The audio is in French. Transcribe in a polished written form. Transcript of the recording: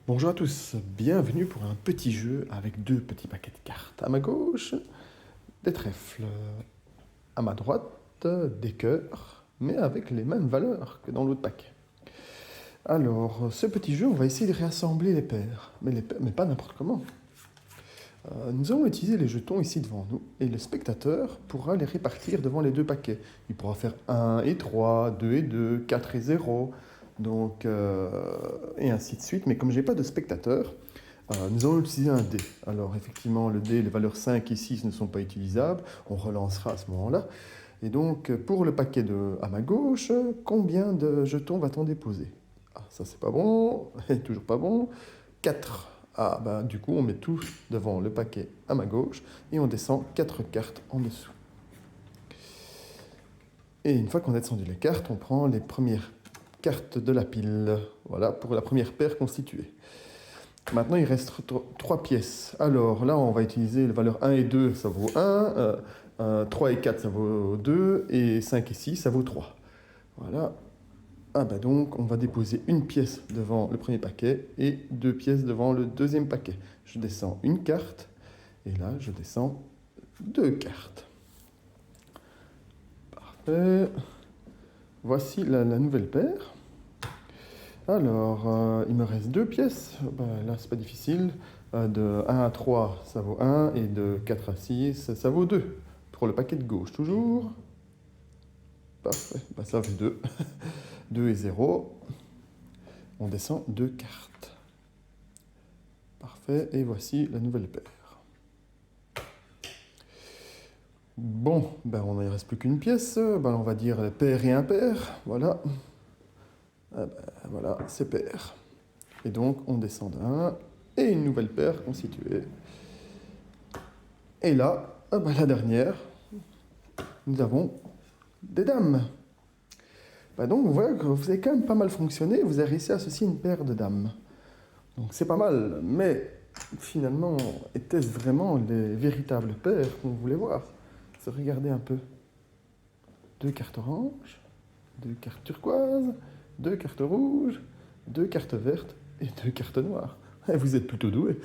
Bonjour à tous, bienvenue pour un petit jeu avec deux petits paquets de cartes. À ma gauche, des trèfles. À ma droite, des cœurs, mais avec les mêmes valeurs que dans l'autre paquet. Alors, ce petit jeu, on va essayer de réassembler les paires, mais pas n'importe comment. Nous allons utiliser les jetons ici devant nous, et le spectateur pourra les répartir devant les deux paquets. Il pourra faire 1 et 3, 2 et 2, 4 et 0, donc, et ainsi de suite. Mais comme je n'ai pas de spectateur, nous allons utiliser un dé. Alors effectivement, le dé, les valeurs 5 et 6 ne sont pas utilisables. On relancera à ce moment-là. Et donc, pour le paquet à ma gauche, combien de jetons va-t-on déposer? Ah, ça c'est pas bon, toujours pas bon. 4. Ah, bah du coup, on met tout devant le paquet à ma gauche et on descend 4 cartes en dessous. Et une fois qu'on a descendu les cartes, on prend les premières cartes de la pile. Voilà, pour la première paire constituée. Maintenant, il reste 3 pièces. Alors là, on va utiliser les valeurs 1 et 2, ça vaut 1. 3 et 4, ça vaut 2. Et 5 et 6, ça vaut 3. Voilà. Ah bah donc, on va déposer une pièce devant le premier paquet et 2 pièces devant le deuxième paquet. Je descends une carte. Et là, je descends 2 cartes. Parfait. Voici la nouvelle paire. Alors, il me reste 2 pièces. Ben, là, c'est pas difficile. De 1 à 3, ça vaut 1. Et de 4 à 6, ça vaut 2. Pour le paquet de gauche, toujours. Parfait. Ben, ça fait 2. 2 et 0. On descend 2 cartes. Parfait. Et voici la nouvelle paire. Bon, ben, on ne reste plus qu'une pièce. Ben, on va dire paire et impair. Voilà. Ah ben, voilà, c'est pair. Et donc, on descend d'un. Et une nouvelle paire constituée. Et là, ah ben, la dernière, nous avons des dames. Ben donc, voilà que vous avez quand même pas mal fonctionné. Vous avez réussi à associer une paire de dames. Donc, c'est pas mal. Mais finalement, étaient-ce vraiment les véritables paires qu'on voulait voir? Se regarder un peu. 2 cartes oranges, 2 cartes turquoises, 2 cartes rouges, 2 cartes vertes et 2 cartes noires. Vous êtes plutôt doués.